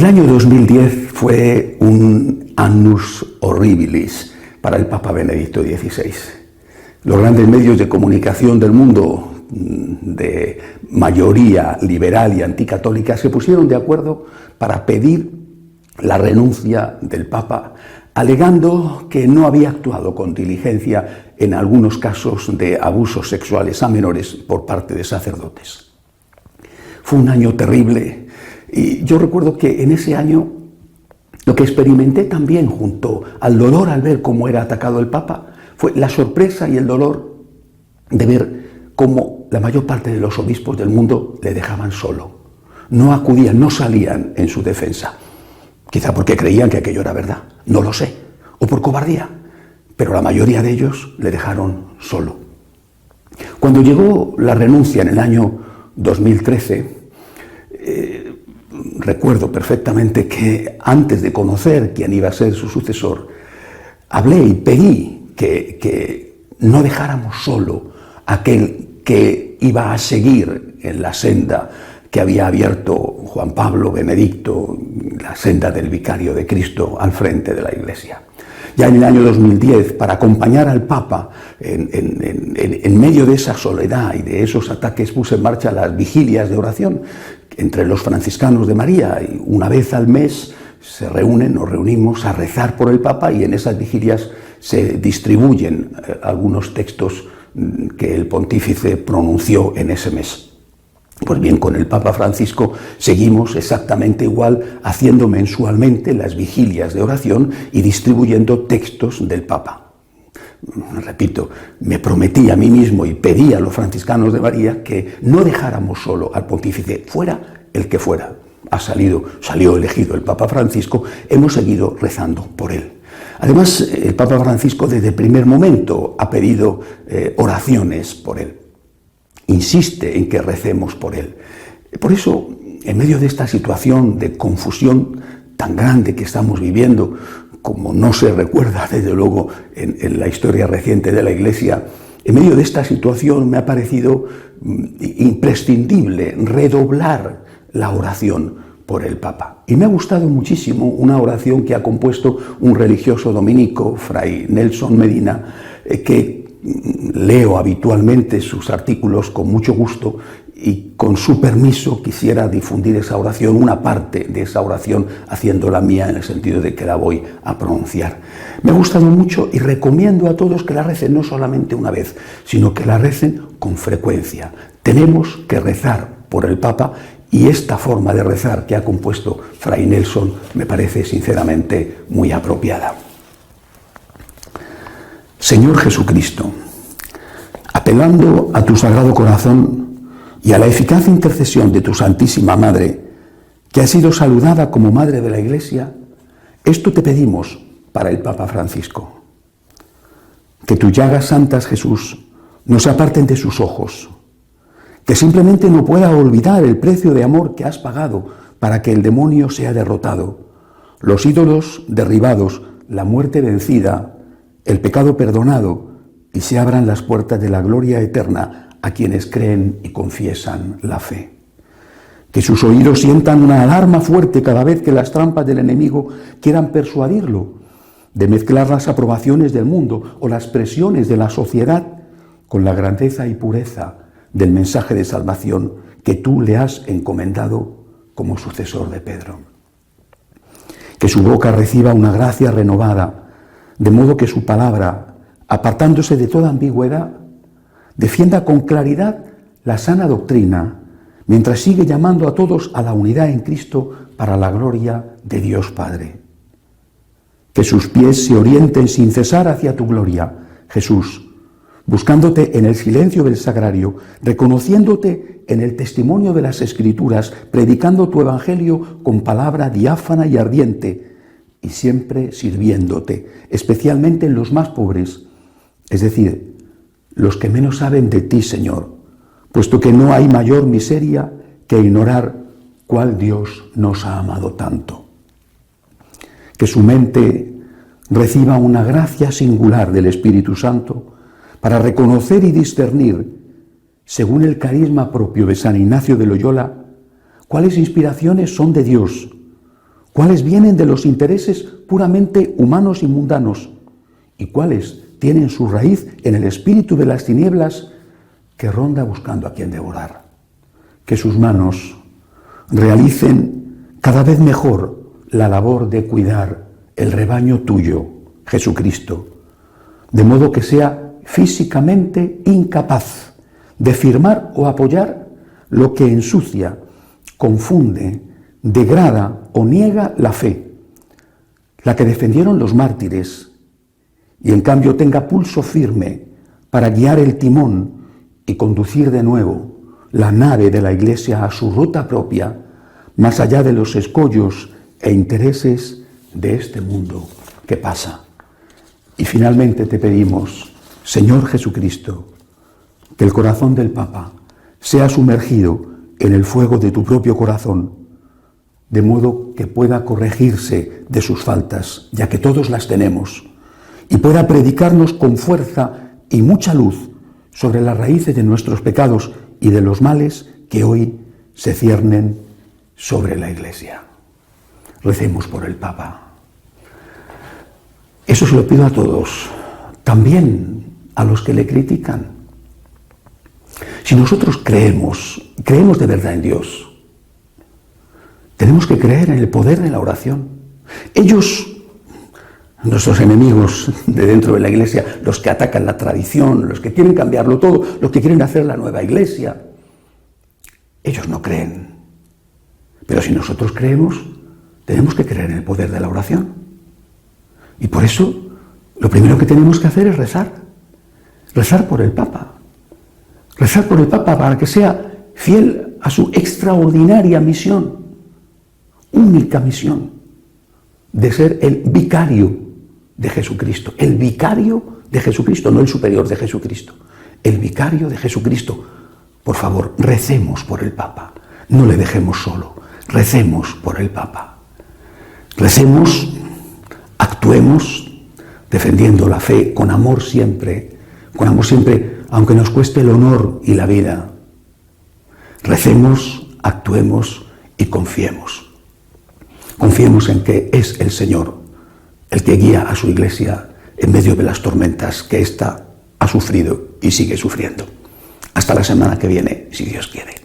El año 2010 fue un annus horribilis para el Papa Benedicto XVI. Los grandes medios de comunicación del mundo, de mayoría liberal y anticatólica, se pusieron de acuerdo para pedir la renuncia del Papa, alegando que no había actuado con diligencia en algunos casos de abusos sexuales a menores por parte de sacerdotes. Fue un año terrible y yo recuerdo que en ese año lo que experimenté también junto al dolor al ver cómo era atacado el Papa fue la sorpresa y el dolor de ver cómo la mayor parte de los obispos del mundo le dejaban solo. No acudían, no salían en su defensa. Quizá porque creían que aquello era verdad, no lo sé, o por cobardía, pero la mayoría de ellos le dejaron solo. Cuando llegó la renuncia en el año 2013, recuerdo perfectamente que antes de conocer quién iba a ser su sucesor, hablé y pedí que no dejáramos solo a aquel que iba a seguir en la senda que había abierto Juan Pablo Benedicto, la senda del vicario de Cristo al frente de la Iglesia. Ya en el año 2010, para acompañar al Papa en medio de esa soledad y de esos ataques, puse en marcha las vigilias de oración entre los franciscanos de María, y una vez al mes nos reunimos a rezar por el Papa, y en esas vigilias se distribuyen algunos textos que el pontífice pronunció en ese mes. Pues bien, con el Papa Francisco seguimos exactamente igual, haciendo mensualmente las vigilias de oración y distribuyendo textos del Papa. Repito, me prometí a mí mismo y pedí a los franciscanos de María que no dejáramos solo al pontífice, fuera el que fuera. Salió elegido el Papa Francisco, hemos seguido rezando por él. Además, el Papa Francisco desde el primer momento ha pedido oraciones por él. Insiste en que recemos por él. Por eso, en medio de esta situación de confusión tan grande que estamos viviendo, como no se recuerda desde luego en la historia reciente de la Iglesia, en medio de esta situación me ha parecido imprescindible redoblar la oración por el Papa. Y me ha gustado muchísimo una oración que ha compuesto un religioso dominico, Fray Nelson Medina, que leo habitualmente sus artículos con mucho gusto, y con su permiso quisiera difundir esa oración, una parte de esa oración, haciéndola mía en el sentido de que la voy a pronunciar. Me ha gustado mucho y recomiendo a todos que la recen no solamente una vez, sino que la recen con frecuencia. Tenemos que rezar por el Papa, y esta forma de rezar que ha compuesto Fray Nelson me parece sinceramente muy apropiada. Señor Jesucristo, apelando a tu Sagrado Corazón y a la eficaz intercesión de tu Santísima Madre, que ha sido saludada como Madre de la Iglesia, esto te pedimos para el Papa Francisco. Que tus llagas santas, Jesús, no se aparten de sus ojos, que simplemente no pueda olvidar el precio de amor que has pagado para que el demonio sea derrotado, los ídolos derribados, la muerte vencida, el pecado perdonado, y se abran las puertas de la gloria eterna a quienes creen y confiesan la fe. Que sus oídos sientan una alarma fuerte cada vez que las trampas del enemigo quieran persuadirlo de mezclar las aprobaciones del mundo o las presiones de la sociedad con la grandeza y pureza del mensaje de salvación que tú le has encomendado como sucesor de Pedro. Que su boca reciba una gracia renovada, de modo que su palabra, apartándose de toda ambigüedad, defienda con claridad la sana doctrina, mientras sigue llamando a todos a la unidad en Cristo para la gloria de Dios Padre. Que sus pies se orienten sin cesar hacia tu gloria, Jesús, buscándote en el silencio del sagrario, reconociéndote en el testimonio de las Escrituras, predicando tu evangelio con palabra diáfana y ardiente, y siempre sirviéndote, especialmente en los más pobres, es decir, los que menos saben de ti, Señor, puesto que no hay mayor miseria que ignorar cuál Dios nos ha amado tanto. Que su mente reciba una gracia singular del Espíritu Santo para reconocer y discernir, según el carisma propio de San Ignacio de Loyola, cuáles inspiraciones son de Dios, cuáles vienen de los intereses puramente humanos y mundanos, y cuáles tienen su raíz en el espíritu de las tinieblas que ronda buscando a quien devorar. Que sus manos realicen cada vez mejor la labor de cuidar el rebaño tuyo, Jesucristo, de modo que sea físicamente incapaz de firmar o apoyar lo que ensucia, confunde, degrada o niega la fe, la que defendieron los mártires, y en cambio tenga pulso firme para guiar el timón y conducir de nuevo la nave de la Iglesia a su ruta propia, más allá de los escollos e intereses de este mundo que pasa. Y finalmente te pedimos, Señor Jesucristo, que el corazón del Papa sea sumergido en el fuego de tu propio corazón, de modo que pueda corregirse de sus faltas, ya que todos las tenemos, y pueda predicarnos con fuerza y mucha luz sobre las raíces de nuestros pecados y de los males que hoy se ciernen sobre la Iglesia. Recemos por el Papa. Eso se lo pido a todos, también a los que le critican. Si nosotros creemos de verdad en Dios, tenemos que creer en el poder de la oración. Ellos, nuestros enemigos de dentro de la Iglesia, los que atacan la tradición, los que quieren cambiarlo todo, los que quieren hacer la nueva Iglesia, ellos no creen. Pero si nosotros creemos, tenemos que creer en el poder de la oración. Y por eso, lo primero que tenemos que hacer es rezar. Rezar por el Papa. Rezar por el Papa para que sea fiel a su extraordinaria misión, única misión, de ser el vicario de Jesucristo. El vicario de Jesucristo, no el superior de Jesucristo. El vicario de Jesucristo. Por favor, recemos por el Papa. No le dejemos solo. Recemos por el Papa. Recemos, actuemos, defendiendo la fe con amor siempre, aunque nos cueste el honor y la vida. Recemos, actuemos y confiemos. Confiemos en que es el Señor el que guía a su Iglesia en medio de las tormentas que ésta ha sufrido y sigue sufriendo. Hasta la semana que viene, si Dios quiere.